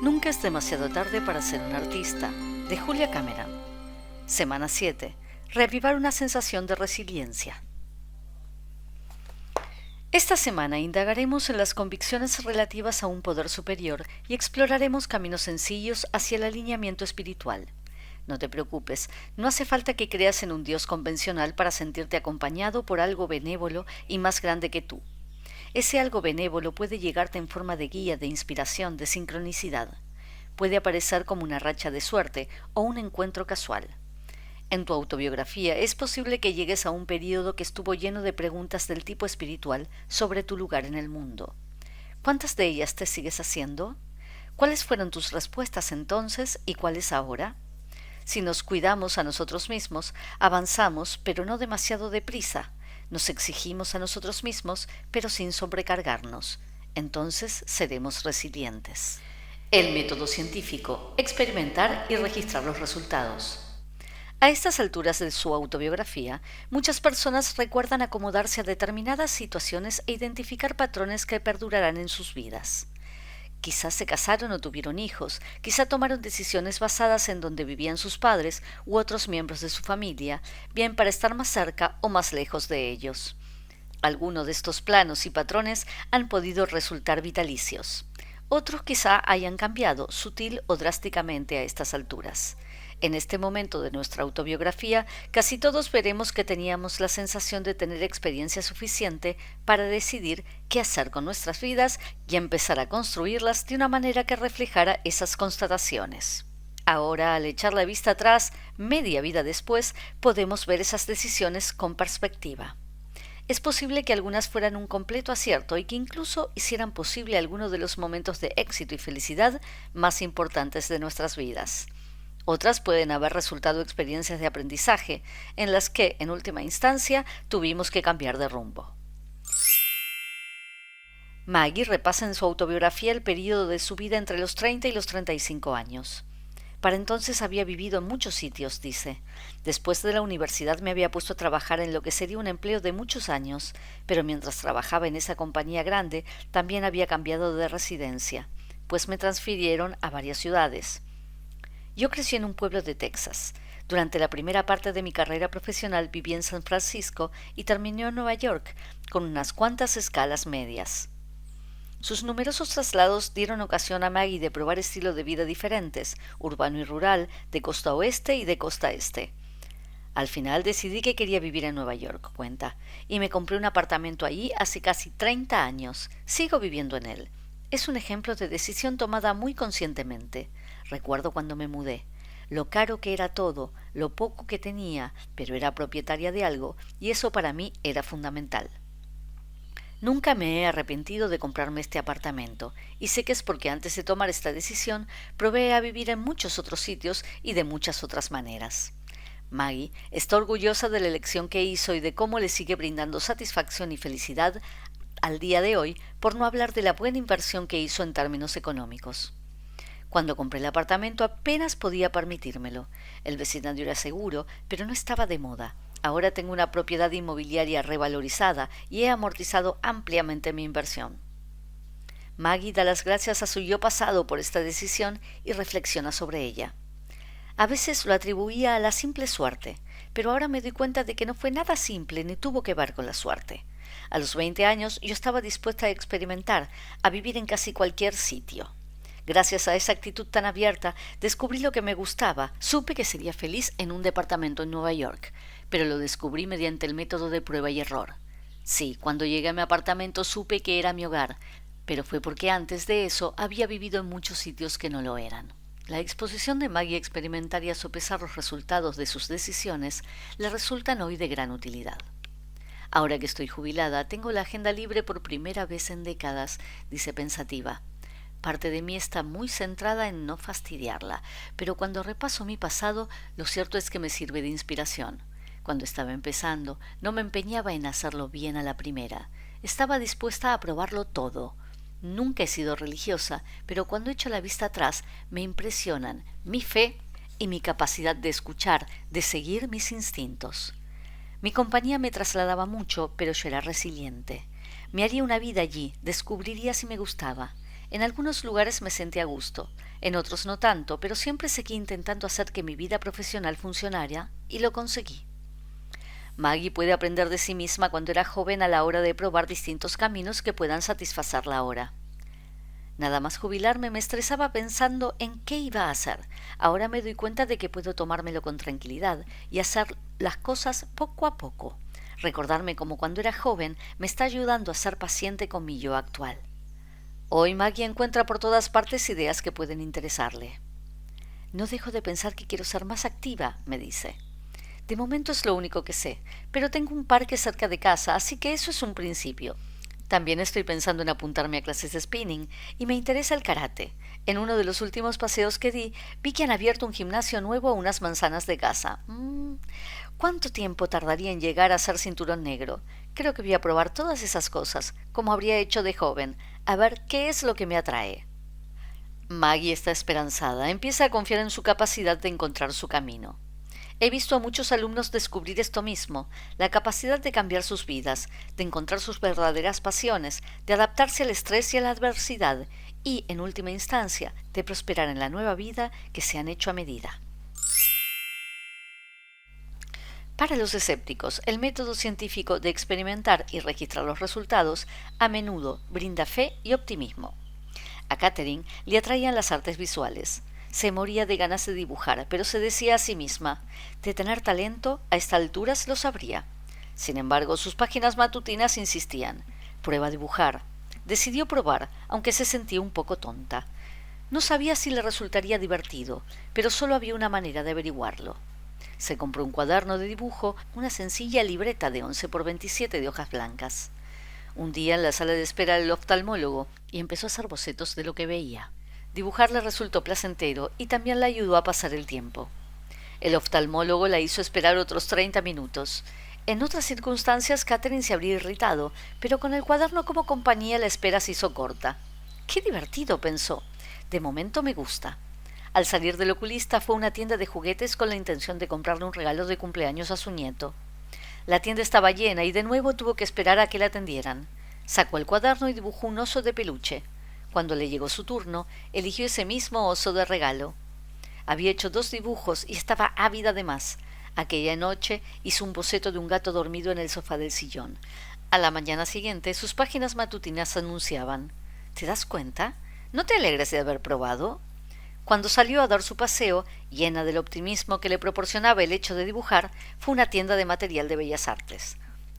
Nunca es demasiado tarde para ser un artista, de Julia Cameron. Semana 7. Reavivar una sensación de resiliencia. Esta semana indagaremos en las convicciones relativas a un poder superior y exploraremos caminos sencillos hacia el alineamiento espiritual. No te preocupes, no hace falta que creas en un Dios convencional para sentirte acompañado por algo benévolo y más grande que tú. Ese algo benévolo puede llegarte en forma de guía, de inspiración, de sincronicidad. Puede aparecer como una racha de suerte o un encuentro casual. En tu autobiografía es posible que llegues a un período que estuvo lleno de preguntas del tipo espiritual sobre tu lugar en el mundo. ¿Cuántas de ellas te sigues haciendo? ¿Cuáles fueron tus respuestas entonces y cuáles ahora? Si nos cuidamos a nosotros mismos, avanzamos, pero no demasiado deprisa. Nos exigimos a nosotros mismos, pero sin sobrecargarnos. Entonces seremos resilientes. El método científico: experimentar y registrar los resultados. A estas alturas de su autobiografía, muchas personas recuerdan acomodarse a determinadas situaciones e identificar patrones que perdurarán en sus vidas. Quizás se casaron o tuvieron hijos, quizá tomaron decisiones basadas en donde vivían sus padres u otros miembros de su familia, bien para estar más cerca o más lejos de ellos. Algunos de estos planos y patrones han podido resultar vitalicios. Otros quizá hayan cambiado sutil o drásticamente a estas alturas. En este momento de nuestra autobiografía, casi todos veremos que teníamos la sensación de tener experiencia suficiente para decidir qué hacer con nuestras vidas y empezar a construirlas de una manera que reflejara esas constataciones. Ahora, al echar la vista atrás, media vida después, podemos ver esas decisiones con perspectiva. Es posible que algunas fueran un completo acierto y que incluso hicieran posible algunos de los momentos de éxito y felicidad más importantes de nuestras vidas. Otras pueden haber resultado experiencias de aprendizaje, en las que, en última instancia, tuvimos que cambiar de rumbo. Maggie repasa en su autobiografía el período de su vida entre los 30 y los 35 años. Para entonces había vivido en muchos sitios, dice. Después de la universidad me había puesto a trabajar en lo que sería un empleo de muchos años, pero mientras trabajaba en esa compañía grande, también había cambiado de residencia, pues me transfirieron a varias ciudades. Yo crecí en un pueblo de Texas. Durante la primera parte de mi carrera profesional viví en San Francisco y terminé en Nueva York, con unas cuantas escalas medias. Sus numerosos traslados dieron ocasión a Maggie de probar estilos de vida diferentes, urbano y rural, de costa oeste y de costa este. Al final decidí que quería vivir en Nueva York, cuenta, y me compré un apartamento allí hace casi 30 años. Sigo viviendo en él. Es un ejemplo de decisión tomada muy conscientemente. Recuerdo cuando me mudé. Lo caro que era todo, lo poco que tenía, pero era propietaria de algo, y eso para mí era fundamental. Nunca me he arrepentido de comprarme este apartamento, y sé que es porque antes de tomar esta decisión probé a vivir en muchos otros sitios y de muchas otras maneras. Maggie está orgullosa de la elección que hizo y de cómo le sigue brindando satisfacción y felicidad al día de hoy, por no hablar de la buena inversión que hizo en términos económicos. Cuando compré el apartamento apenas podía permitírmelo. El vecindario era seguro, pero no estaba de moda. Ahora tengo una propiedad inmobiliaria revalorizada y he amortizado ampliamente mi inversión. Maggie da las gracias a su yo pasado por esta decisión y reflexiona sobre ella. A veces lo atribuía a la simple suerte, pero ahora me doy cuenta de que no fue nada simple ni tuvo que ver con la suerte. A los 20 años yo estaba dispuesta a experimentar, a vivir en casi cualquier sitio. Gracias a esa actitud tan abierta, descubrí lo que me gustaba. Supe que sería feliz en un departamento en Nueva York, pero lo descubrí mediante el método de prueba y error. Sí, cuando llegué a mi apartamento supe que era mi hogar, pero fue porque antes de eso había vivido en muchos sitios que no lo eran. La exposición de Maggie a experimentar y a sopesar los resultados de sus decisiones le resultan hoy de gran utilidad. Ahora que estoy jubilada, tengo la agenda libre por primera vez en décadas, dice pensativa. Parte de mí está muy centrada en no fastidiarla, pero cuando repaso mi pasado, lo cierto es que me sirve de inspiración. Cuando estaba empezando, no me empeñaba en hacerlo bien a la primera. Estaba dispuesta a probarlo todo. Nunca he sido religiosa, pero cuando echo la vista atrás, me impresionan mi fe y mi capacidad de escuchar, de seguir mis instintos. Mi compañía me trasladaba mucho, pero yo era resiliente. Me haría una vida allí, descubriría si me gustaba. En algunos lugares me sentí a gusto, en otros no tanto, pero siempre seguí intentando hacer que mi vida profesional funcionara y lo conseguí. Maggie puede aprender de sí misma cuando era joven a la hora de probar distintos caminos que puedan satisfacerla ahora. Nada más jubilarme me estresaba pensando en qué iba a hacer. Ahora me doy cuenta de que puedo tomármelo con tranquilidad y hacer las cosas poco a poco. Recordarme como cuando era joven me está ayudando a ser paciente con mi yo actual. Hoy Maggie encuentra por todas partes ideas que pueden interesarle. No dejo de pensar que quiero ser más activa, me dice. De momento es lo único que sé, pero tengo un parque cerca de casa, así que eso es un principio. También estoy pensando en apuntarme a clases de spinning y me interesa el karate. En uno de los últimos paseos que di, vi que han abierto un gimnasio nuevo a unas manzanas de casa. ¿Cuánto tiempo tardaría en llegar a ser cinturón negro? Creo que voy a probar todas esas cosas, como habría hecho de joven, a ver qué es lo que me atrae. Maggie está esperanzada, empieza a confiar en su capacidad de encontrar su camino. He visto a muchos alumnos descubrir esto mismo, la capacidad de cambiar sus vidas, de encontrar sus verdaderas pasiones, de adaptarse al estrés y a la adversidad y, en última instancia, de prosperar en la nueva vida que se han hecho a medida. Para los escépticos, el método científico de experimentar y registrar los resultados a menudo brinda fe y optimismo. A Catherine le atraían las artes visuales. Se moría de ganas de dibujar, pero se decía a sí misma, de tener talento, a esta altura lo sabría. Sin embargo, sus páginas matutinas insistían, prueba a dibujar. Decidió probar, aunque se sentía un poco tonta. No sabía si le resultaría divertido, pero solo había una manera de averiguarlo. Se compró un cuaderno de dibujo, una sencilla libreta de 11 por 27 de hojas blancas. Un día en la sala de espera del oftalmólogo y empezó a hacer bocetos de lo que veía. Dibujar le resultó placentero y también le ayudó a pasar el tiempo. El oftalmólogo la hizo esperar otros 30 minutos. En otras circunstancias Catherine se habría irritado, pero con el cuaderno como compañía la espera se hizo corta. ¡Qué divertido!, pensó. De momento me gusta. Al salir del oculista fue a una tienda de juguetes con la intención de comprarle un regalo de cumpleaños a su nieto. La tienda estaba llena y de nuevo tuvo que esperar a que la atendieran. Sacó el cuaderno y dibujó un oso de peluche. Cuando le llegó su turno, eligió ese mismo oso de regalo. Había hecho 2 dibujos y estaba ávida de más. Aquella noche hizo un boceto de un gato dormido en el sofá del sillón. A la mañana siguiente, sus páginas matutinas anunciaban: ¿te das cuenta? ¿No te alegras de haber probado? Cuando salió a dar su paseo, llena del optimismo que le proporcionaba el hecho de dibujar, fue a una tienda de material de bellas artes.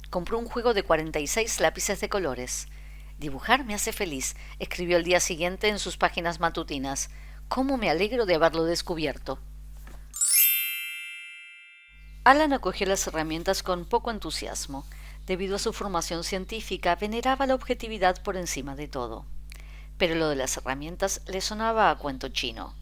Compró un juego de 46 lápices de colores. Dibujar me hace feliz, escribió al día siguiente en sus páginas matutinas. ¿Cómo me alegro de haberlo descubierto? Alan acogió las herramientas con poco entusiasmo. Debido a su formación científica, veneraba la objetividad por encima de todo. Pero lo de las herramientas le sonaba a cuento chino.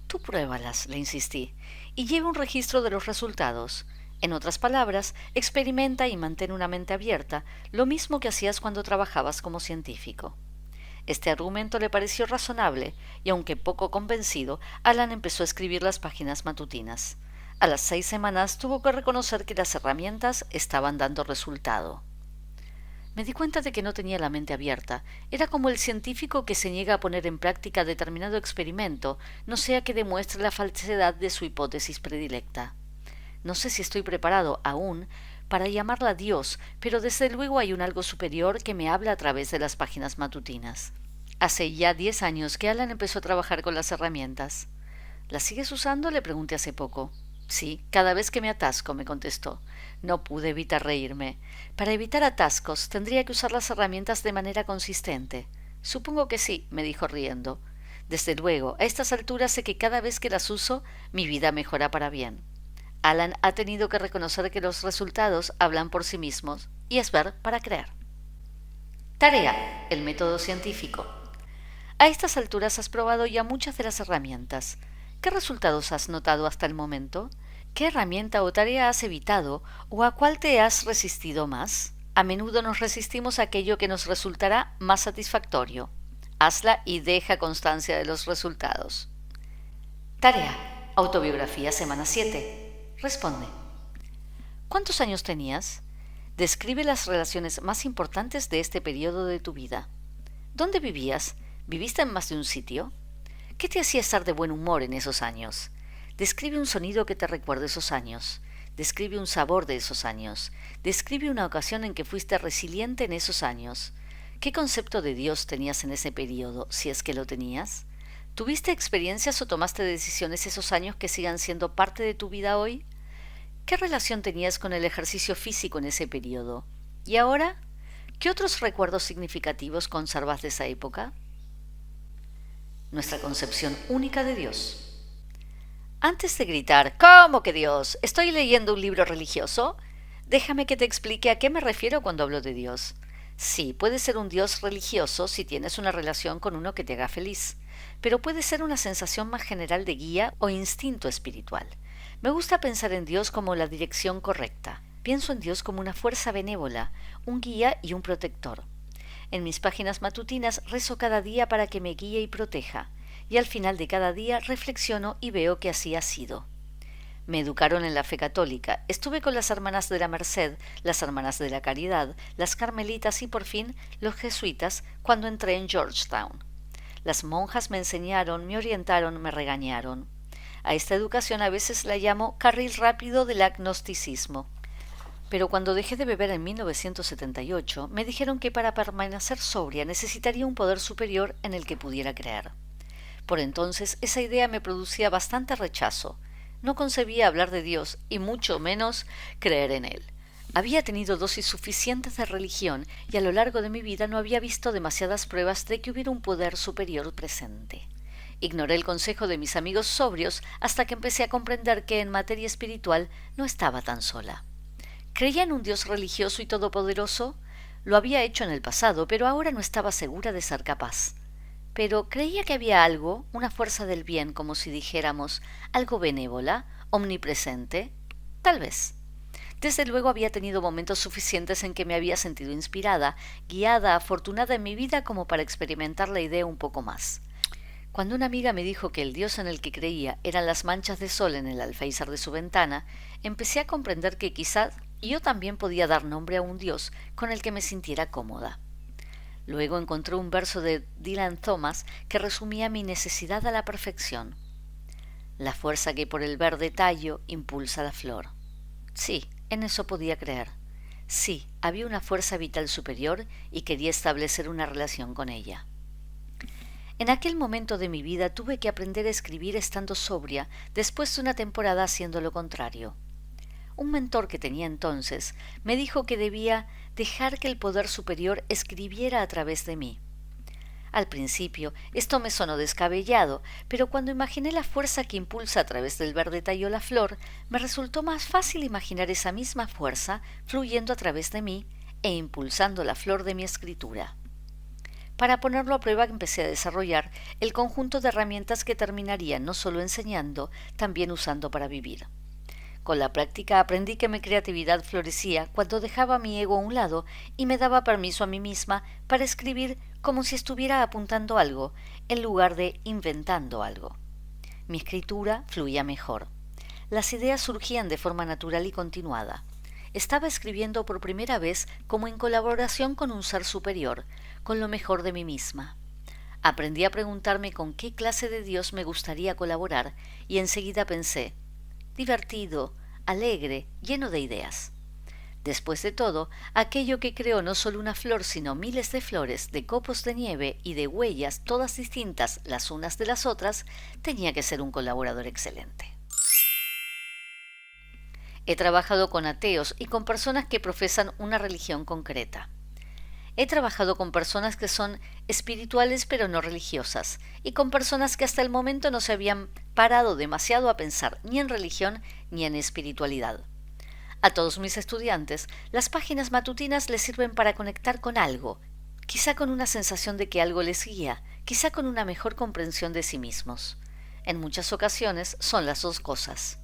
Tú pruébalas, le insistí, y lleva un registro de los resultados. En otras palabras, experimenta y mantén una mente abierta, lo mismo que hacías cuando trabajabas como científico. Este argumento le pareció razonable, y aunque poco convencido, Alan empezó a escribir las páginas matutinas. A las 6 semanas tuvo que reconocer que las herramientas estaban dando resultado. Me di cuenta de que no tenía la mente abierta. Era como el científico que se niega a poner en práctica determinado experimento, no sea que demuestre la falsedad de su hipótesis predilecta. No sé si estoy preparado aún para llamarla Dios, pero desde luego hay un algo superior que me habla a través de las páginas matutinas. Hace ya 10 años que Alan empezó a trabajar con las herramientas. ¿Las sigues usando?, le pregunté hace poco. Sí, cada vez que me atasco, me contestó. No pude evitar reírme. Para evitar atascos tendría que usar las herramientas de manera consistente. Supongo que sí, me dijo riendo. Desde luego, a estas alturas sé que cada vez que las uso, mi vida mejora para bien. Alan ha tenido que reconocer que los resultados hablan por sí mismos, y es ver para creer. Tarea: el método científico. A estas alturas has probado ya muchas de las herramientas. ¿Qué resultados has notado hasta el momento? ¿Qué herramienta o tarea has evitado o a cuál te has resistido más? A menudo nos resistimos a aquello que nos resultará más satisfactorio. Hazla y deja constancia de los resultados. Tarea: autobiografía, semana 7. Responde. ¿Cuántos años tenías? Describe las relaciones más importantes de este periodo de tu vida. ¿Dónde vivías? ¿Viviste en más de un sitio? ¿Qué te hacía estar de buen humor en esos años? Describe un sonido que te recuerde esos años. Describe un sabor de esos años. Describe una ocasión en que fuiste resiliente en esos años. ¿Qué concepto de Dios tenías en ese periodo, si es que lo tenías? ¿Tuviste experiencias o tomaste decisiones esos años que sigan siendo parte de tu vida hoy? ¿Qué relación tenías con el ejercicio físico en ese periodo? ¿Y ahora? ¿Qué otros recuerdos significativos conservas de esa época? Nuestra concepción única de Dios. Antes de gritar, ¿cómo que Dios? ¿Estoy leyendo un libro religioso? Déjame que te explique a qué me refiero cuando hablo de Dios. Sí, puede ser un Dios religioso si tienes una relación con uno que te haga feliz, pero puede ser una sensación más general de guía o instinto espiritual. Me gusta pensar en Dios como la dirección correcta. Pienso en Dios como una fuerza benévola, un guía y un protector. En mis páginas matutinas rezo cada día para que me guíe y proteja, y al final de cada día reflexiono y veo que así ha sido. Me educaron en la fe católica, estuve con las hermanas de la Merced, las hermanas de la Caridad, las carmelitas y por fin los jesuitas cuando entré en Georgetown. Las monjas me enseñaron, me orientaron, me regañaron. A esta educación a veces la llamo carril rápido del agnosticismo. Pero cuando dejé de beber en 1978, me dijeron que para permanecer sobria necesitaría un poder superior en el que pudiera creer. Por entonces esa idea me producía bastante rechazo. No concebía hablar de Dios y mucho menos creer en Él. Había tenido dosis suficientes de religión y a lo largo de mi vida no había visto demasiadas pruebas de que hubiera un poder superior presente. Ignoré el consejo de mis amigos sobrios hasta que empecé a comprender que en materia espiritual no estaba tan sola. ¿Creía en un Dios religioso y todopoderoso? Lo había hecho en el pasado, pero ahora no estaba segura de ser capaz. Pero creía que había algo, una fuerza del bien, como si dijéramos, algo benévola, omnipresente. Tal vez. Desde luego había tenido momentos suficientes en que me había sentido inspirada, guiada, afortunada en mi vida como para experimentar la idea un poco más. Cuando una amiga me dijo que el Dios en el que creía eran las manchas de sol en el alféizar de su ventana, empecé a comprender que quizás yo también podía dar nombre a un Dios con el que me sintiera cómoda. Luego encontré un verso de Dylan Thomas que resumía mi necesidad a la perfección. La fuerza que por el verde tallo impulsa la flor. Sí, en eso podía creer. Sí, había una fuerza vital superior y quería establecer una relación con ella. En aquel momento de mi vida tuve que aprender a escribir estando sobria después de una temporada haciendo lo contrario. Un mentor que tenía entonces me dijo que debía dejar que el poder superior escribiera a través de mí. Al principio esto me sonó descabellado, pero cuando imaginé la fuerza que impulsa a través del verde tallo la flor, me resultó más fácil imaginar esa misma fuerza fluyendo a través de mí e impulsando la flor de mi escritura. Para ponerlo a prueba empecé a desarrollar el conjunto de herramientas que terminaría no solo enseñando, también usando para vivir. Con la práctica aprendí que mi creatividad florecía cuando dejaba mi ego a un lado y me daba permiso a mí misma para escribir como si estuviera apuntando algo, en lugar de inventando algo. Mi escritura fluía mejor. Las ideas surgían de forma natural y continuada. Estaba escribiendo por primera vez como en colaboración con un ser superior, con lo mejor de mí misma. Aprendí a preguntarme con qué clase de Dios me gustaría colaborar y enseguida pensé, divertido, alegre, lleno de ideas. Después de todo, aquello que creó no solo una flor, sino miles de flores, de copos de nieve y de huellas, todas distintas las unas de las otras, tenía que ser un colaborador excelente. He trabajado con ateos y con personas que profesan una religión concreta. He trabajado con personas que son espirituales pero no religiosas, y con personas que hasta el momento no se habían parado demasiado a pensar ni en religión ni en espiritualidad. A todos mis estudiantes, las páginas matutinas les sirven para conectar con algo, quizá con una sensación de que algo les guía, quizá con una mejor comprensión de sí mismos. En muchas ocasiones son las dos cosas.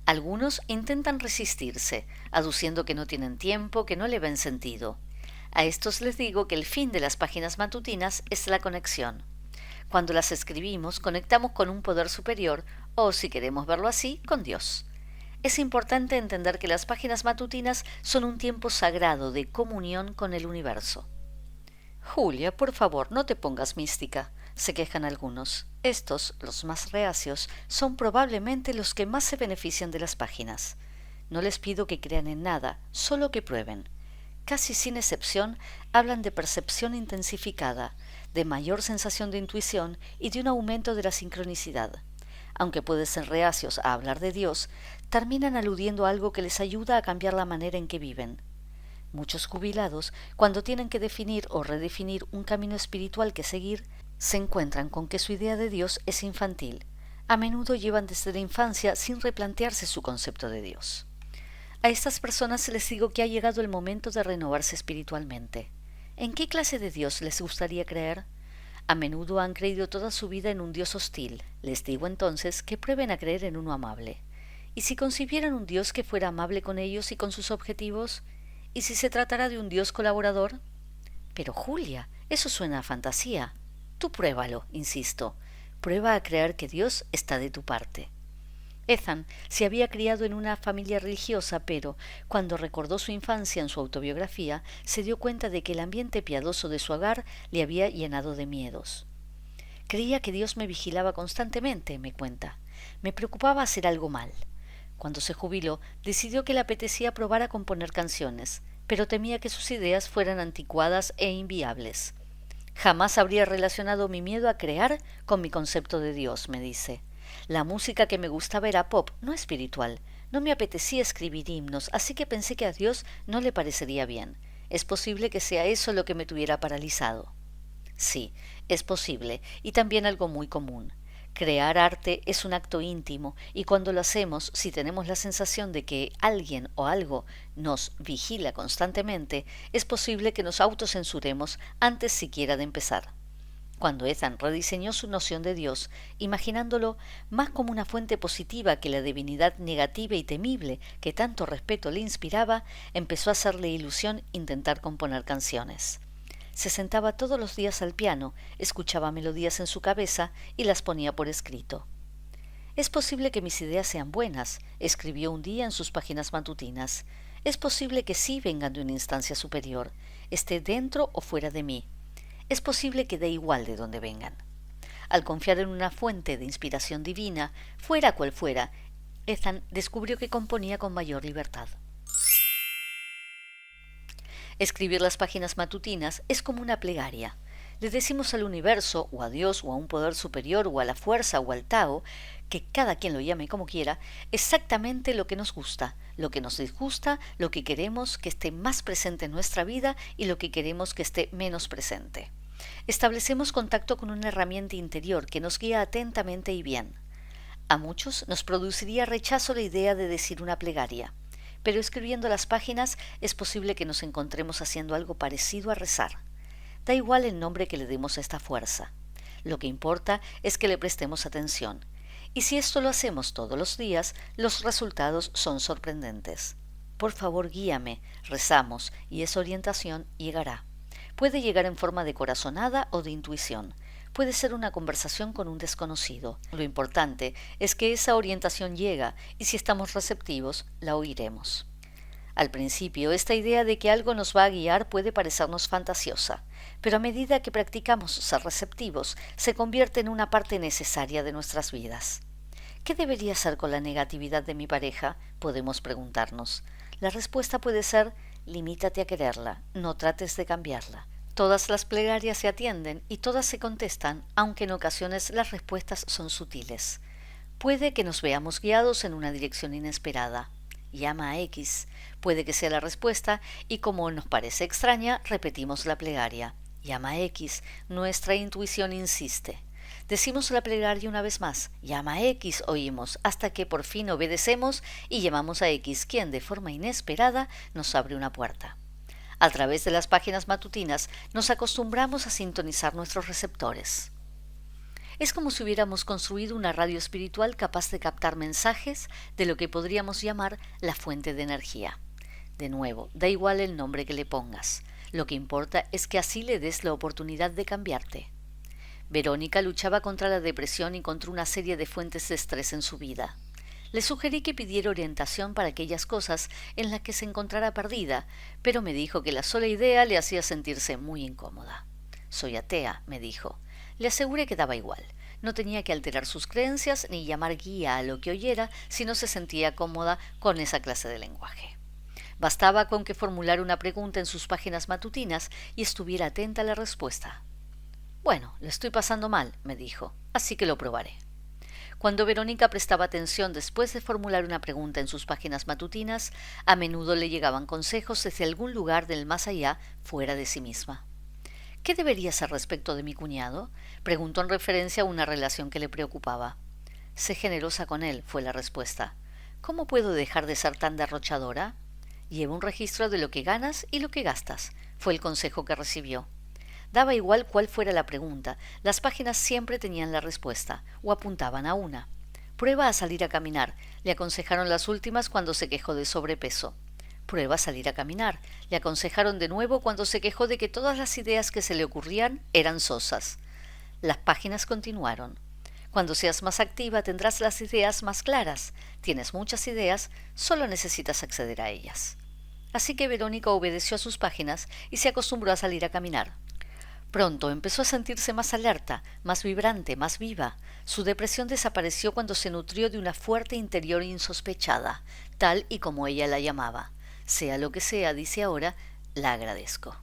Algunos intentan resistirse, aduciendo que no tienen tiempo, que no le ven sentido. A estos les digo que el fin de las páginas matutinas es la conexión. Cuando las escribimos, conectamos con un poder superior, o, si queremos verlo así, con Dios. Es importante entender que las páginas matutinas son un tiempo sagrado de comunión con el universo. Julia, por favor, no te pongas mística. se quejan algunos. Estos, los más reacios, son probablemente los que más se benefician de las páginas. No les pido que crean en nada, solo que prueben. Casi sin excepción, hablan de percepción intensificada, de mayor sensación de intuición y de un aumento de la sincronicidad. Aunque pueden ser reacios a hablar de Dios, terminan aludiendo a algo que les ayuda a cambiar la manera en que viven. Muchos jubilados, cuando tienen que definir o redefinir un camino espiritual que seguir, se encuentran con que su idea de Dios es infantil. A menudo llevan desde la infancia sin replantearse su concepto de Dios. A estas personas les digo que ha llegado el momento de renovarse espiritualmente. ¿En qué clase de Dios les gustaría creer? A menudo han creído toda su vida en un Dios hostil. Les digo entonces que prueben a creer en uno amable. ¿Y si concibieran un Dios que fuera amable con ellos y con sus objetivos? ¿Y si se tratara de un Dios colaborador? Pero Julia, eso suena a fantasía. Tú pruébalo, insisto. Prueba a creer que Dios está de tu parte. Ethan se había criado en una familia religiosa, pero cuando recordó su infancia en su autobiografía, se dio cuenta de que el ambiente piadoso de su hogar le había llenado de miedos. Creía que Dios me vigilaba constantemente, me cuenta. Me preocupaba hacer algo mal. Cuando se jubiló, decidió que le apetecía probar a componer canciones, pero temía que sus ideas fueran anticuadas e inviables. Jamás habría relacionado mi miedo a crear con mi concepto de Dios, me dice. La música que me gustaba era pop, no espiritual. No me apetecía escribir himnos, así que pensé que a Dios no le parecería bien. Es posible que sea eso lo que me tuviera paralizado. Sí, es posible, y también algo muy común. Crear arte es un acto íntimo, y cuando lo hacemos, si tenemos la sensación de que alguien o algo nos vigila constantemente, es posible que nos autocensuremos antes siquiera de empezar. Cuando Ethan rediseñó su noción de Dios, imaginándolo más como una fuente positiva que la divinidad negativa y temible que tanto respeto le inspiraba, empezó a hacerle ilusión intentar componer canciones. Se sentaba todos los días al piano, escuchaba melodías en su cabeza y las ponía por escrito. Es posible que mis ideas sean buenas, escribió un día en sus páginas matutinas. Es posible que sí vengan de una instancia superior, esté dentro o fuera de mí. Es posible que dé igual de dónde vengan. Al confiar en una fuente de inspiración divina, fuera cual fuera, Ethan descubrió que componía con mayor libertad. Escribir las páginas matutinas es como una plegaria. Le decimos al universo, o a Dios, o a un poder superior, o a la fuerza, o al Tao, que cada quien lo llame como quiera, exactamente lo que nos gusta, lo que nos disgusta, lo que queremos que esté más presente en nuestra vida y lo que queremos que esté menos presente. Establecemos contacto con una herramienta interior que nos guía atentamente y bien. A muchos nos produciría rechazo la idea de decir una plegaria, pero escribiendo las páginas es posible que nos encontremos haciendo algo parecido a rezar. Da igual el nombre que le demos a esta fuerza. Lo que importa es que le prestemos atención. Y si esto lo hacemos todos los días, los resultados son sorprendentes. Por favor, guíame, rezamos, y esa orientación llegará. Puede llegar en forma de corazonada o de intuición. Puede ser una conversación con un desconocido. Lo importante es que esa orientación llega y si estamos receptivos, la oiremos. Al principio, esta idea de que algo nos va a guiar puede parecernos fantasiosa, pero a medida que practicamos ser receptivos, se convierte en una parte necesaria de nuestras vidas. ¿Qué debería hacer con la negatividad de mi pareja?, podemos preguntarnos. La respuesta puede ser: limítate a quererla, no trates de cambiarla. Todas las plegarias se atienden y todas se contestan, aunque en ocasiones las respuestas son sutiles. Puede que nos veamos guiados en una dirección inesperada. Llama a X. Puede que sea la respuesta y como nos parece extraña, repetimos la plegaria. Llama a X. Nuestra intuición insiste. Decimos la plegaria una vez más. Llama a X, oímos, hasta que por fin obedecemos y llamamos a X, quien de forma inesperada nos abre una puerta. A través de las páginas matutinas nos acostumbramos a sintonizar nuestros receptores. Es como si hubiéramos construido una radio espiritual capaz de captar mensajes de lo que podríamos llamar la fuente de energía. De nuevo, da igual el nombre que le pongas. Lo que importa es que así le des la oportunidad de cambiarte. Verónica luchaba contra la depresión y contra una serie de fuentes de estrés en su vida. Le sugerí que pidiera orientación para aquellas cosas en las que se encontrara perdida, pero me dijo que la sola idea le hacía sentirse muy incómoda. Soy atea, me dijo. Le aseguré que daba igual. No tenía que alterar sus creencias ni llamar guía a lo que oyera si no se sentía cómoda con esa clase de lenguaje. Bastaba con que formulara una pregunta en sus páginas matutinas y estuviera atenta a la respuesta. Bueno, lo estoy pasando mal, me dijo, así que lo probaré. Cuando Verónica prestaba atención después de formular una pregunta en sus páginas matutinas, a menudo le llegaban consejos desde algún lugar del más allá fuera de sí misma. ¿Qué debería hacer respecto de mi cuñado? Preguntó en referencia a una relación que le preocupaba. Sé generosa con él, fue la respuesta. ¿Cómo puedo dejar de ser tan derrochadora? Lleva un registro de lo que ganas y lo que gastas, fue el consejo que recibió. Daba igual cuál fuera la pregunta, las páginas siempre tenían la respuesta, o apuntaban a una. Prueba a salir a caminar, le aconsejaron las últimas cuando se quejó de sobrepeso. Prueba a salir a caminar, le aconsejaron de nuevo cuando se quejó de que todas las ideas que se le ocurrían eran sosas. Las páginas continuaron. Cuando seas más activa tendrás las ideas más claras. Tienes muchas ideas, solo necesitas acceder a ellas. Así que Verónica obedeció a sus páginas y se acostumbró a salir a caminar. Pronto empezó a sentirse más alerta, más vibrante, más viva. Su depresión desapareció cuando se nutrió de una fuerte interior insospechada, tal y como ella la llamaba. Sea lo que sea, dice ahora, la agradezco.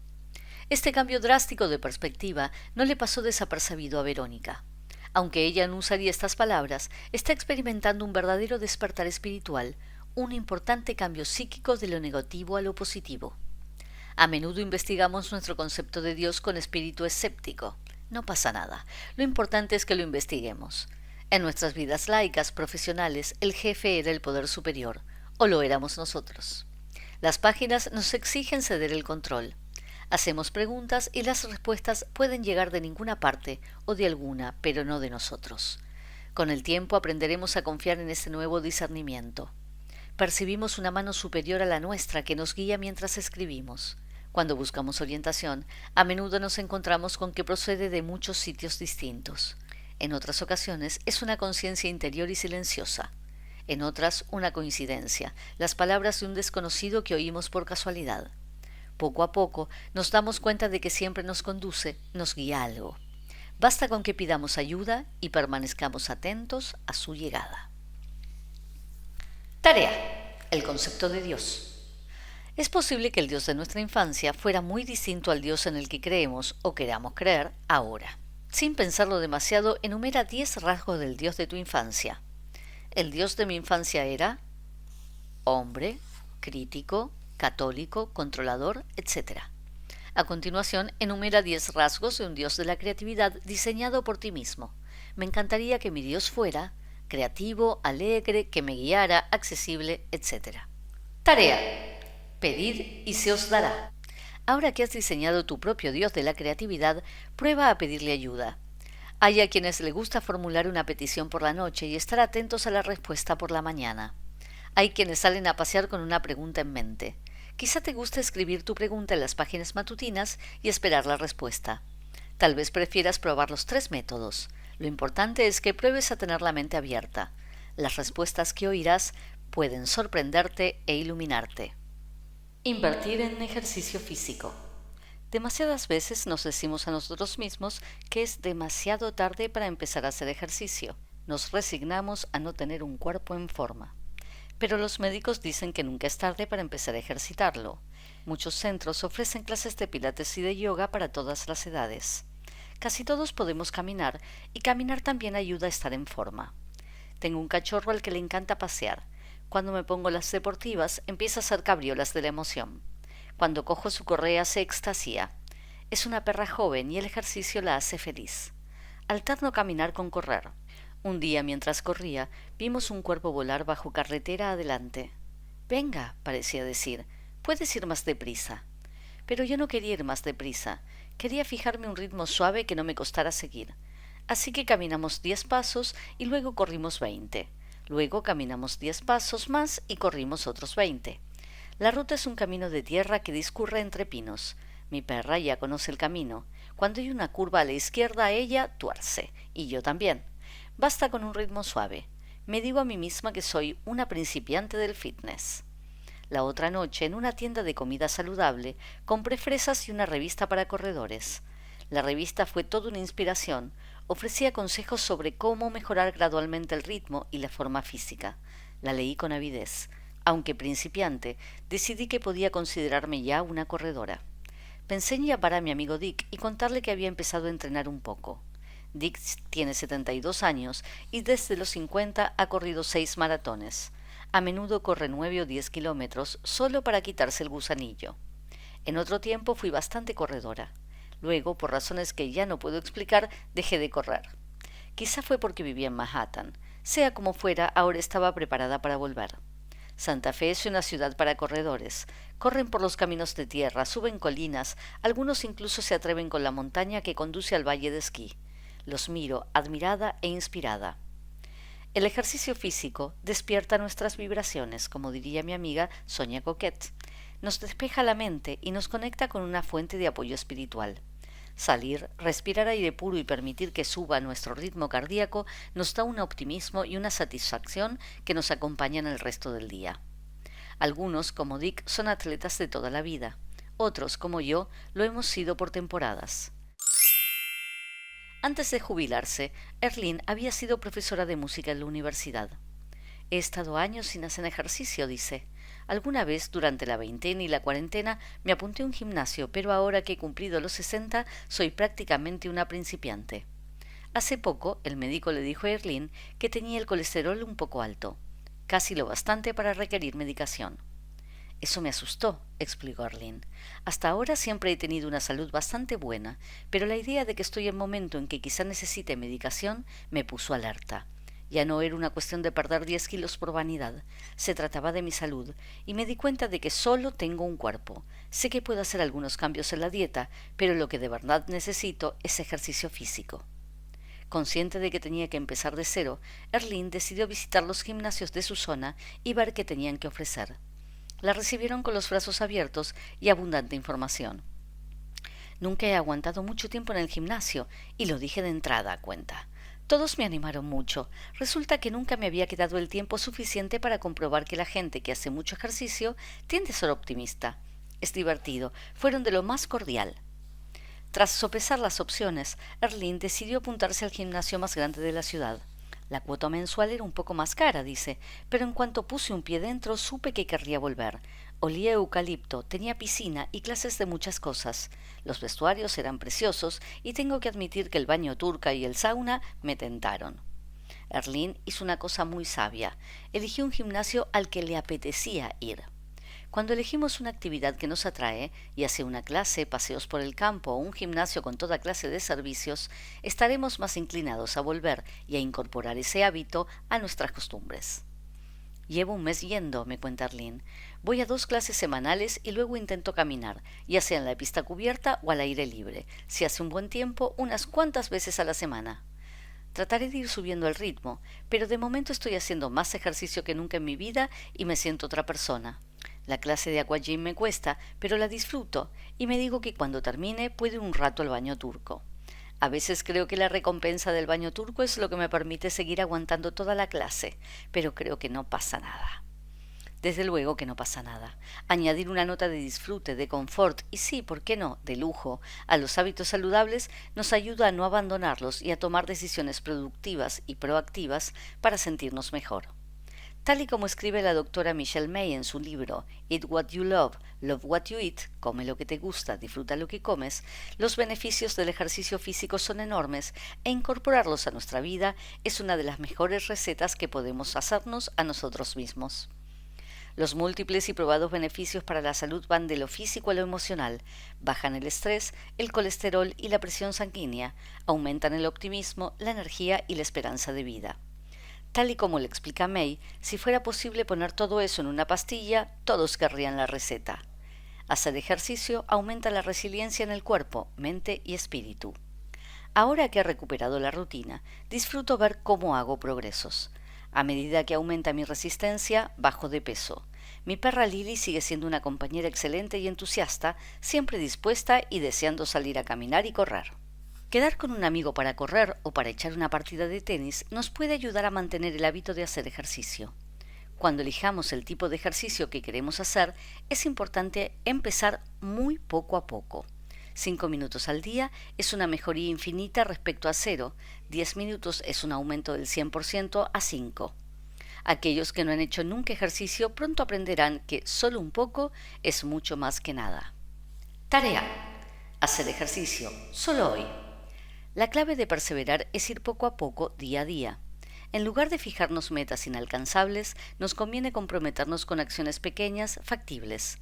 Este cambio drástico de perspectiva no le pasó desapercibido a Verónica. Aunque ella no usaría estas palabras, está experimentando un verdadero despertar espiritual, un importante cambio psíquico de lo negativo a lo positivo. A menudo investigamos nuestro concepto de Dios con espíritu escéptico. No pasa nada. Lo importante es que lo investiguemos. En nuestras vidas laicas, profesionales, el jefe era el poder superior, o lo éramos nosotros. Las páginas nos exigen ceder el control. Hacemos preguntas y las respuestas pueden llegar de ninguna parte o de alguna, pero no de nosotros. Con el tiempo aprenderemos a confiar en ese nuevo discernimiento. Percibimos una mano superior a la nuestra que nos guía mientras escribimos. Cuando buscamos orientación, a menudo nos encontramos con que procede de muchos sitios distintos. En otras ocasiones es una conciencia interior y silenciosa. En otras, una coincidencia, las palabras de un desconocido que oímos por casualidad. Poco a poco nos damos cuenta de que siempre nos conduce, nos guía algo. Basta con que pidamos ayuda y permanezcamos atentos a su llegada. Tarea: el concepto de Dios. Es posible que el Dios de nuestra infancia fuera muy distinto al Dios en el que creemos o queramos creer ahora. Sin pensarlo demasiado, enumera 10 rasgos del Dios de tu infancia. El Dios de mi infancia era hombre, crítico, católico, controlador, etc. A continuación, enumera 10 rasgos de un Dios de la creatividad diseñado por ti mismo. Me encantaría que mi Dios fuera creativo, alegre, que me guiara, accesible, etc. Tarea: pedid y se os dará. Ahora que has diseñado tu propio Dios de la creatividad, prueba a pedirle ayuda. Hay a quienes les gusta formular una petición por la noche y estar atentos a la respuesta por la mañana. Hay quienes salen a pasear con una pregunta en mente. Quizá te guste escribir tu pregunta en las páginas matutinas y esperar la respuesta. Tal vez prefieras probar los 3 métodos. Lo importante es que pruebes a tener la mente abierta. Las respuestas que oirás pueden sorprenderte e iluminarte. Invertir en ejercicio físico. Demasiadas veces nos decimos a nosotros mismos que es demasiado tarde para empezar a hacer ejercicio. Nos resignamos a no tener un cuerpo en forma. Pero los médicos dicen que nunca es tarde para empezar a ejercitarlo. Muchos centros ofrecen clases de pilates y de yoga para todas las edades. Casi todos podemos caminar y caminar también ayuda a estar en forma. Tengo un cachorro al que le encanta pasear. Cuando me pongo las deportivas, empieza a hacer cabriolas de la emoción. Cuando cojo su correa se extasía. Es una perra joven y el ejercicio la hace feliz. Alterno caminar con correr. Un día, mientras corría, vimos un cuervo volar bajo carretera adelante. «Venga», parecía decir, «puedes ir más deprisa». Pero yo no quería ir más deprisa. Quería fijarme un ritmo suave que no me costara seguir. Así que caminamos 10 pasos y luego corrimos 20. Luego caminamos 10 pasos más y corrimos otros 20. La ruta es un camino de tierra que discurre entre pinos. Mi perra ya conoce el camino. Cuando hay una curva a la izquierda, ella tuerce, y yo también. Basta con un ritmo suave. Me digo a mí misma que soy una principiante del fitness. La otra noche, en una tienda de comida saludable, compré fresas y una revista para corredores. La revista fue toda una inspiración. ofrecía consejos sobre cómo mejorar gradualmente el ritmo y la forma física. La leí con avidez. Aunque principiante, decidí que podía considerarme ya una corredora. Pensé en llamar a mi amigo Dick y contarle que había empezado a entrenar un poco. Dick tiene 72 años y desde los 50 ha corrido 6 maratones. A menudo corre 9 o 10 kilómetros solo para quitarse el gusanillo. En otro tiempo fui bastante corredora. Luego, por razones que ya no puedo explicar, dejé de correr. Quizá fue porque vivía en Manhattan. Sea como fuera, ahora estaba preparada para volver. Santa Fe es una ciudad para corredores. Corren por los caminos de tierra, suben colinas, algunos incluso se atreven con la montaña que conduce al valle de esquí. Los miro, admirada e inspirada. El ejercicio físico despierta nuestras vibraciones, como diría mi amiga Sonia Coquette. Nos despeja la mente y nos conecta con una fuente de apoyo espiritual. Salir, respirar aire puro y permitir que suba nuestro ritmo cardíaco nos da un optimismo y una satisfacción que nos acompañan el resto del día. Algunos, como Dick, son atletas de toda la vida. Otros, como yo, lo hemos sido por temporadas. Antes de jubilarse, Erlyn había sido profesora de música en la universidad. He estado años sin hacer ejercicio, dice. Alguna vez, durante la veintena y la cuarentena, me apunté a un gimnasio, pero ahora que he cumplido los 60, soy prácticamente una principiante. Hace poco, el médico le dijo a Erlyn que tenía el colesterol un poco alto, casi lo bastante para requerir medicación. Eso me asustó, explicó Erlyn. Hasta ahora siempre he tenido una salud bastante buena, pero la idea de que estoy en momento en que quizá necesite medicación me puso alerta. Ya no era una cuestión de perder 10 kilos por vanidad, se trataba de mi salud, y me di cuenta de que solo tengo un cuerpo. Sé que puedo hacer algunos cambios en la dieta, pero lo que de verdad necesito es ejercicio físico. Consciente de que tenía que empezar de cero, Erlyn decidió visitar los gimnasios de su zona y ver qué tenían que ofrecer. La recibieron con los brazos abiertos y abundante información. Nunca he aguantado mucho tiempo en el gimnasio, y lo dije de entrada, cuenta. Todos me animaron mucho. Resulta que nunca me había quedado el tiempo suficiente para comprobar que la gente que hace mucho ejercicio tiende a ser optimista. Es divertido. Fueron de lo más cordial. Tras sopesar las opciones, Erlyn decidió apuntarse al gimnasio más grande de la ciudad. La cuota mensual era un poco más cara, dice, pero en cuanto puse un pie dentro supe que querría volver. Olía a eucalipto, tenía piscina y clases de muchas cosas. Los vestuarios eran preciosos y tengo que admitir que el baño turca y el sauna me tentaron. Erlyn hizo una cosa muy sabia. Eligió un gimnasio al que le apetecía ir. Cuando elegimos una actividad que nos atrae, ya sea una clase, paseos por el campo o un gimnasio con toda clase de servicios, estaremos más inclinados a volver y a incorporar ese hábito a nuestras costumbres. Llevo un mes yendo, me cuenta Erlyn. Voy a 2 clases semanales y luego intento caminar, ya sea en la pista cubierta o al aire libre. Si hace un buen tiempo, unas cuantas veces a la semana. Trataré de ir subiendo el ritmo, pero de momento estoy haciendo más ejercicio que nunca en mi vida y me siento otra persona. La clase de aquagym me cuesta, pero la disfruto y me digo que cuando termine puedo ir un rato al baño turco. A veces creo que la recompensa del baño turco es lo que me permite seguir aguantando toda la clase, pero creo que no pasa nada. Desde luego que no pasa nada. Añadir una nota de disfrute, de confort y sí, ¿por qué no?, de lujo a los hábitos saludables nos ayuda a no abandonarlos y a tomar decisiones productivas y proactivas para sentirnos mejor. Tal y como escribe la doctora Michelle May en su libro Eat What You Love, Love What You Eat, come lo que te gusta, disfruta lo que comes, los beneficios del ejercicio físico son enormes e incorporarlos a nuestra vida es una de las mejores recetas que podemos hacernos a nosotros mismos. Los múltiples y probados beneficios para la salud van de lo físico a lo emocional, bajan el estrés, el colesterol y la presión sanguínea, aumentan el optimismo, la energía y la esperanza de vida. Tal y como le explica May, si fuera posible poner todo eso en una pastilla, todos querrían la receta. Hacer ejercicio aumenta la resiliencia en el cuerpo, mente y espíritu. Ahora que he recuperado la rutina, disfruto ver cómo hago progresos. A medida que aumenta mi resistencia, bajo de peso. Mi perra Lily sigue siendo una compañera excelente y entusiasta, siempre dispuesta y deseando salir a caminar y correr. Quedar con un amigo para correr o para echar una partida de tenis nos puede ayudar a mantener el hábito de hacer ejercicio. Cuando elijamos el tipo de ejercicio que queremos hacer, es importante empezar muy poco a poco. 5 minutos al día es una mejoría infinita respecto a 0. 10 minutos es un aumento del 100% a 5. Aquellos que no han hecho nunca ejercicio pronto aprenderán que solo un poco es mucho más que nada. Tarea: hacer ejercicio, solo hoy. La clave de perseverar es ir poco a poco, día a día. En lugar de fijarnos metas inalcanzables, nos conviene comprometernos con acciones pequeñas, factibles.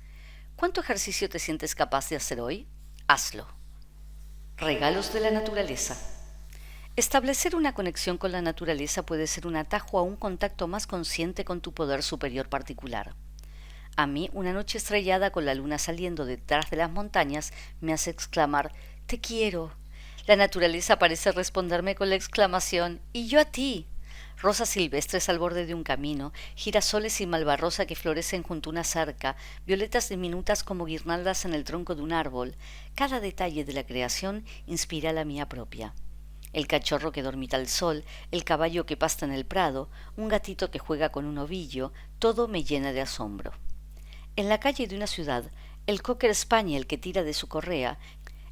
¿Cuánto ejercicio te sientes capaz de hacer hoy? Hazlo. Regalos de la naturaleza. Establecer una conexión con la naturaleza puede ser un atajo a un contacto más consciente con tu poder superior particular. A mí, una noche estrellada con la luna saliendo detrás de las montañas me hace exclamar: «¡Te quiero!». La naturaleza parece responderme con la exclamación: «¡Y yo a ti!». Rosas silvestres al borde de un camino, girasoles y malvarrosa que florecen junto a una cerca, violetas diminutas como guirnaldas en el tronco de un árbol. Cada detalle de la creación inspira la mía propia. El cachorro que dormita al sol, el caballo que pasta en el prado, un gatito que juega con un ovillo, todo me llena de asombro. En la calle de una ciudad, el cocker spaniel que tira de su correa,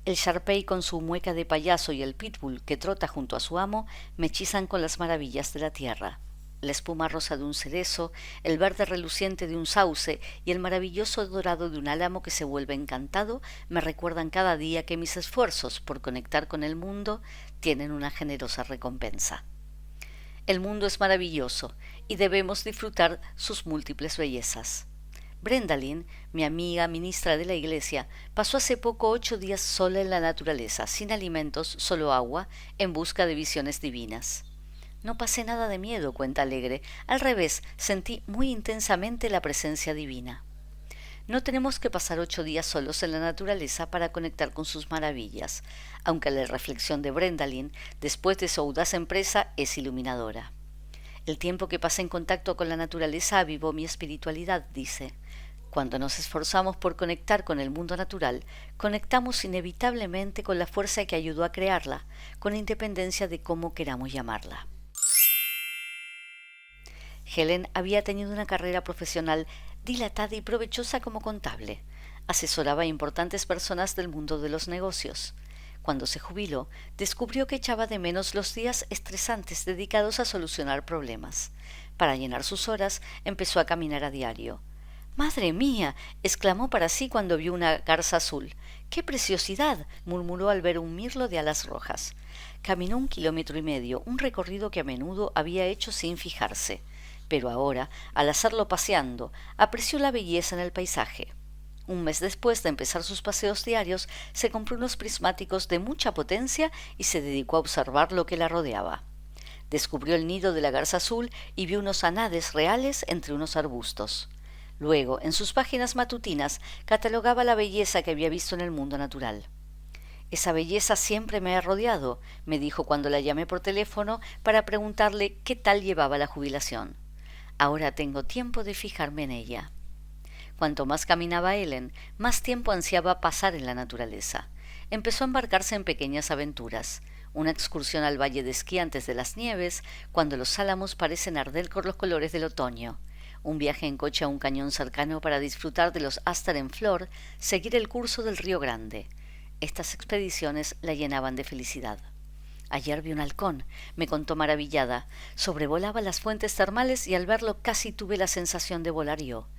el Shar-Pei con su mueca de payaso y el pitbull que trota junto a su amo me hechizan con las maravillas de la tierra. La espuma rosa de un cerezo, el verde reluciente de un sauce y el maravilloso dorado de un álamo que se vuelve encantado me recuerdan cada día que mis esfuerzos por conectar con el mundo tienen una generosa recompensa. El mundo es maravilloso y debemos disfrutar sus múltiples bellezas. Brenda Lynn, mi amiga ministra de la iglesia, pasó hace poco 8 días sola en la naturaleza, sin alimentos, solo agua, en busca de visiones divinas. No pasé nada de miedo, cuenta alegre. Al revés, sentí muy intensamente la presencia divina. No tenemos que pasar 8 días solos en la naturaleza para conectar con sus maravillas, aunque la reflexión de Brenda Lynn, después de su audaz empresa, es iluminadora. El tiempo que pasé en contacto con la naturaleza avivó mi espiritualidad, dice. Cuando nos esforzamos por conectar con el mundo natural, conectamos inevitablemente con la fuerza que ayudó a crearla, con independencia de cómo queramos llamarla. Helen había tenido una carrera profesional dilatada y provechosa como contable. Asesoraba a importantes personas del mundo de los negocios. Cuando se jubiló, descubrió que echaba de menos los días estresantes dedicados a solucionar problemas. Para llenar sus horas, empezó a caminar a diario. «¡Madre mía!», exclamó para sí cuando vio una garza azul. «¡Qué preciosidad!», murmuró al ver un mirlo de alas rojas. Caminó 1,5 kilómetros, un recorrido que a menudo había hecho sin fijarse. Pero ahora, al hacerlo paseando, apreció la belleza en el paisaje. Un mes después de empezar sus paseos diarios, se compró unos prismáticos de mucha potencia y se dedicó a observar lo que la rodeaba. Descubrió el nido de la garza azul y vio unos anades reales entre unos arbustos. Luego, en sus páginas matutinas, catalogaba la belleza que había visto en el mundo natural. «Esa belleza siempre me ha rodeado», me dijo cuando la llamé por teléfono para preguntarle qué tal llevaba la jubilación. «Ahora tengo tiempo de fijarme en ella». Cuanto más caminaba Ellen, más tiempo ansiaba pasar en la naturaleza. Empezó a embarcarse en pequeñas aventuras. Una excursión al valle de esquí antes de las nieves, cuando los álamos parecen arder con los colores del otoño. Un viaje en coche a un cañón cercano para disfrutar de los áster en flor, seguir el curso del río Grande. Estas expediciones la llenaban de felicidad. «Ayer vi un halcón», me contó maravillada. «Sobrevolaba las fuentes termales y al verlo casi tuve la sensación de volar yo.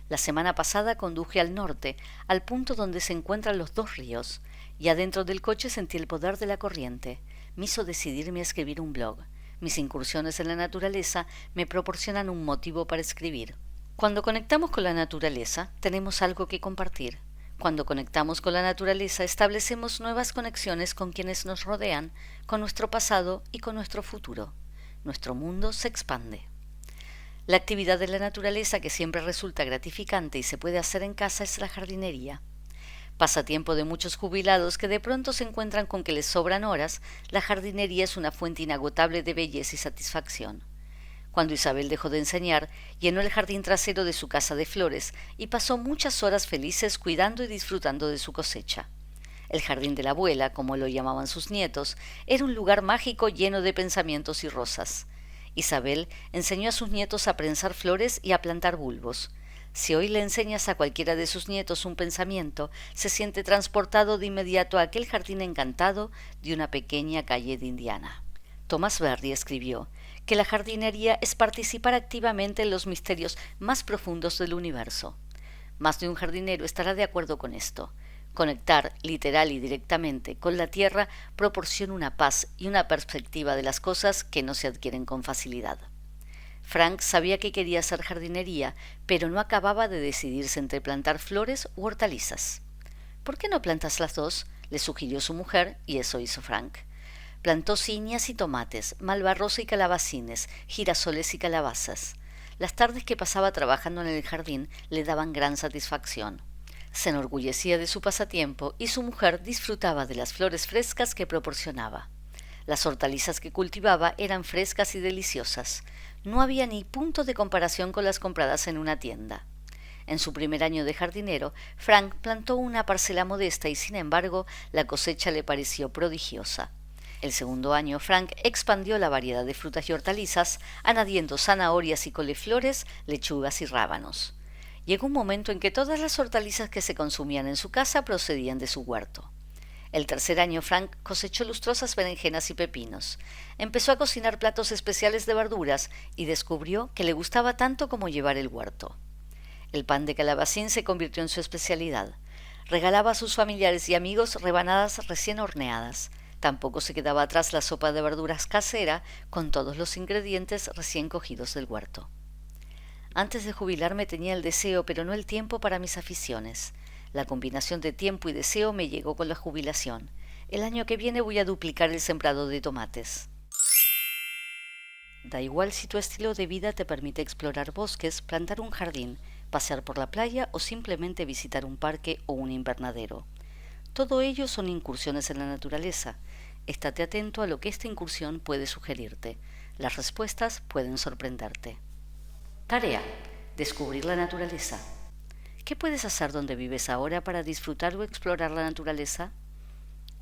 La semana pasada conduje al norte, al punto donde se encuentran los 2 ríos, y adentro del coche sentí el poder de la corriente. Me hizo decidirme a escribir un blog. Mis incursiones en la naturaleza me proporcionan un motivo para escribir». Cuando conectamos con la naturaleza, tenemos algo que compartir. Cuando conectamos con la naturaleza, establecemos nuevas conexiones con quienes nos rodean, con nuestro pasado y con nuestro futuro. Nuestro mundo se expande. La actividad de la naturaleza que siempre resulta gratificante y se puede hacer en casa es la jardinería. Pasatiempo de muchos jubilados que de pronto se encuentran con que les sobran horas, la jardinería es una fuente inagotable de belleza y satisfacción. Cuando Isabel dejó de enseñar, llenó el jardín trasero de su casa de flores y pasó muchas horas felices cuidando y disfrutando de su cosecha. El jardín de la abuela, como lo llamaban sus nietos, era un lugar mágico lleno de pensamientos y rosas. Isabel enseñó a sus nietos a prensar flores y a plantar bulbos. Si hoy le enseñas a cualquiera de sus nietos un pensamiento, se siente transportado de inmediato a aquel jardín encantado de una pequeña calle de Indiana. Thomas Berry escribió que la jardinería es participar activamente en los misterios más profundos del universo. Más de un jardinero estará de acuerdo con esto. Conectar, literal y directamente, con la tierra proporciona una paz y una perspectiva de las cosas que no se adquieren con facilidad. Frank sabía que quería hacer jardinería, pero no acababa de decidirse entre plantar flores u hortalizas. ¿Por qué no plantas las dos?, le sugirió su mujer, y eso hizo Frank. Plantó ciñas y tomates, malvarrosa y calabacines, girasoles y calabazas. Las tardes que pasaba trabajando en el jardín le daban gran satisfacción. Se enorgullecía de su pasatiempo y su mujer disfrutaba de las flores frescas que proporcionaba. Las hortalizas que cultivaba eran frescas y deliciosas. No había ni punto de comparación con las compradas en una tienda. En su primer año de jardinero, Frank plantó una parcela modesta y, sin embargo, la cosecha le pareció prodigiosa. El segundo año, Frank expandió la variedad de frutas y hortalizas, añadiendo zanahorias y coliflores, lechugas y rábanos. Llegó un momento en que todas las hortalizas que se consumían en su casa procedían de su huerto. El tercer año, Frank cosechó lustrosas berenjenas y pepinos. Empezó a cocinar platos especiales de verduras y descubrió que le gustaba tanto como llevar el huerto. El pan de calabacín se convirtió en su especialidad. Regalaba a sus familiares y amigos rebanadas recién horneadas. Tampoco se quedaba atrás la sopa de verduras casera con todos los ingredientes recién cogidos del huerto. Antes de jubilarme tenía el deseo, pero no el tiempo para mis aficiones. La combinación de tiempo y deseo me llegó con la jubilación. El año que viene voy a duplicar el sembrado de tomates. Da igual si tu estilo de vida te permite explorar bosques, plantar un jardín, pasear por la playa o simplemente visitar un parque o un invernadero. Todo ello son incursiones en la naturaleza. Estate atento a lo que esta incursión puede sugerirte. Las respuestas pueden sorprenderte. Tarea: descubrir la naturaleza. ¿Qué puedes hacer donde vives ahora para disfrutar o explorar la naturaleza?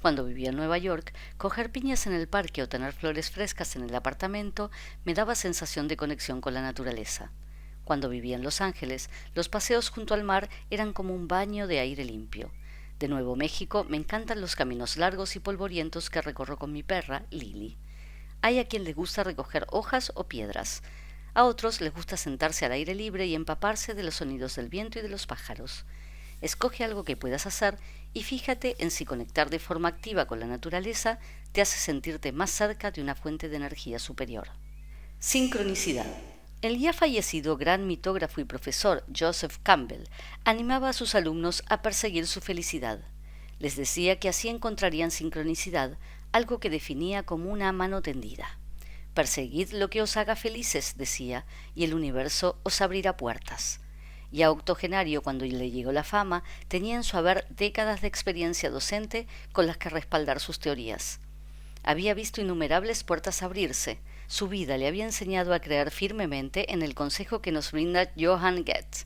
Cuando vivía en Nueva York, coger piñas en el parque o tener flores frescas en el apartamento me daba sensación de conexión con la naturaleza. Cuando vivía en Los Ángeles, los paseos junto al mar eran como un baño de aire limpio. De Nuevo México me encantan los caminos largos y polvorientos que recorro con mi perra, Lily. Hay a quien le gusta recoger hojas o piedras. A otros les gusta sentarse al aire libre y empaparse de los sonidos del viento y de los pájaros. Escoge algo que puedas hacer y fíjate en si conectar de forma activa con la naturaleza te hace sentirte más cerca de una fuente de energía superior. Sincronicidad. El ya fallecido gran mitógrafo y profesor Joseph Campbell animaba a sus alumnos a perseguir su felicidad. Les decía que así encontrarían sincronicidad, algo que definía como una mano tendida. Perseguid lo que os haga felices, decía, y el universo os abrirá puertas. Ya octogenario, cuando le llegó la fama, tenía en su haber décadas de experiencia docente con las que respaldar sus teorías. Había visto innumerables puertas abrirse. Su vida le había enseñado a creer firmemente en el consejo que nos brinda Johann Goethe.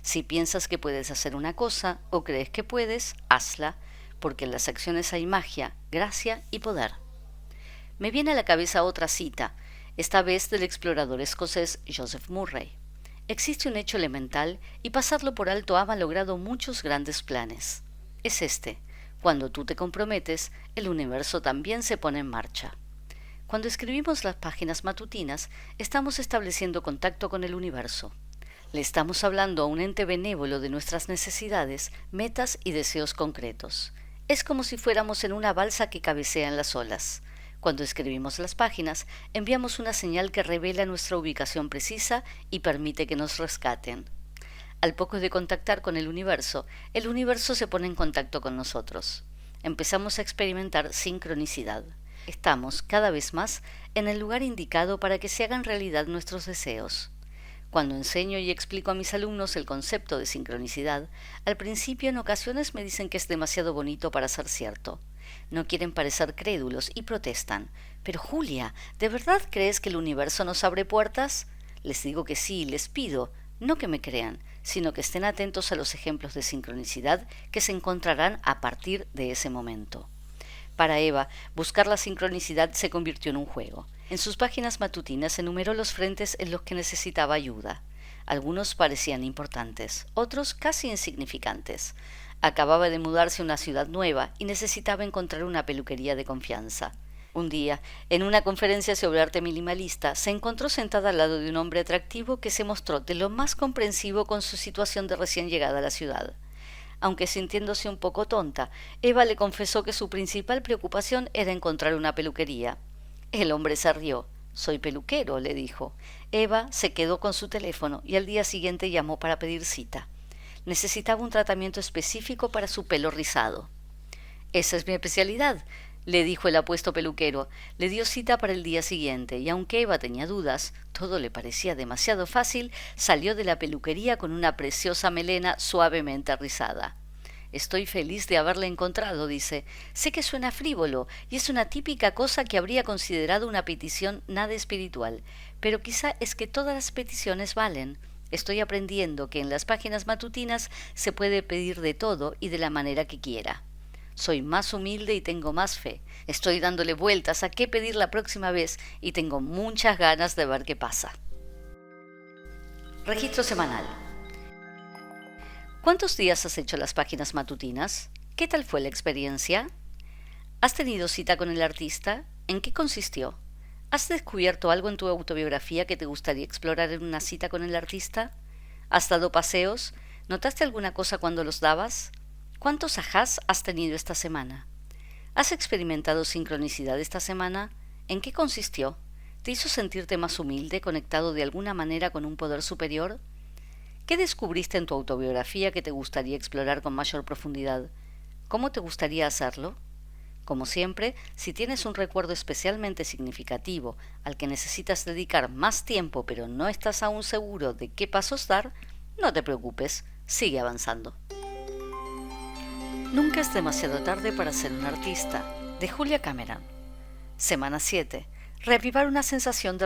Si piensas que puedes hacer una cosa o crees que puedes, hazla, porque en las acciones hay magia, gracia y poder. Me viene a la cabeza otra cita, esta vez del explorador escocés Joseph Murray. Existe un hecho elemental y pasarlo por alto ha malogrado muchos grandes planes. Es este: cuando tú te comprometes, el universo también se pone en marcha. Cuando escribimos las páginas matutinas, estamos estableciendo contacto con el universo. Le estamos hablando a un ente benévolo de nuestras necesidades, metas y deseos concretos. Es como si fuéramos en una balsa que cabecea en las olas. Cuando escribimos las páginas, enviamos una señal que revela nuestra ubicación precisa y permite que nos rescaten. Al poco de contactar con el universo se pone en contacto con nosotros. Empezamos a experimentar sincronicidad. Estamos, cada vez más, en el lugar indicado para que se hagan realidad nuestros deseos. Cuando enseño y explico a mis alumnos el concepto de sincronicidad, al principio en ocasiones me dicen que es demasiado bonito para ser cierto. No quieren parecer crédulos y protestan. «Pero Julia, ¿de verdad crees que el universo nos abre puertas?» Les digo que sí, les pido, no que me crean, sino que estén atentos a los ejemplos de sincronicidad que se encontrarán a partir de ese momento. Para Eva, buscar la sincronicidad se convirtió en un juego. En sus páginas matutinas enumeró los frentes en los que necesitaba ayuda. Algunos parecían importantes, otros casi insignificantes. Acababa de mudarse a una ciudad nueva y necesitaba encontrar una peluquería de confianza. Un día, en una conferencia sobre arte minimalista, se encontró sentada al lado de un hombre atractivo que se mostró de lo más comprensivo con su situación de recién llegada a la ciudad. Aunque sintiéndose un poco tonta, Eva le confesó que su principal preocupación era encontrar una peluquería. El hombre se rió. «Soy peluquero», le dijo. Eva se quedó con su teléfono y al día siguiente llamó para pedir cita. Necesitaba un tratamiento específico para su pelo rizado. «Esa es mi especialidad», le dijo el apuesto peluquero. Le dio cita para el día siguiente y aunque Eva tenía dudas, todo le parecía demasiado fácil, salió de la peluquería con una preciosa melena suavemente rizada. «Estoy feliz de haberla encontrado», dice. «Sé que suena frívolo y es una típica cosa que habría considerado una petición nada espiritual, pero quizá es que todas las peticiones valen. Estoy aprendiendo que en las páginas matutinas se puede pedir de todo y de la manera que quiera. Soy más humilde y tengo más fe. Estoy dándole vueltas a qué pedir la próxima vez y tengo muchas ganas de ver qué pasa». Registro semanal. ¿Cuántos días has hecho las páginas matutinas? ¿Qué tal fue la experiencia? ¿Has tenido cita con el artista? ¿En qué consistió? ¿Has descubierto algo en tu autobiografía que te gustaría explorar en una cita con el artista? ¿Has dado paseos? ¿Notaste alguna cosa cuando los dabas? ¿Cuántos ajás has tenido esta semana? ¿Has experimentado sincronicidad esta semana? ¿En qué consistió? ¿Te hizo sentirte más humilde, conectado de alguna manera con un poder superior? ¿Qué descubriste en tu autobiografía que te gustaría explorar con mayor profundidad? ¿Cómo te gustaría hacerlo? Como siempre, si tienes un recuerdo especialmente significativo al que necesitas dedicar más tiempo pero no estás aún seguro de qué pasos dar, no te preocupes, sigue avanzando. Nunca es demasiado tarde para ser un artista, de Julia Cameron. Semana 7. Reavivar una sensación de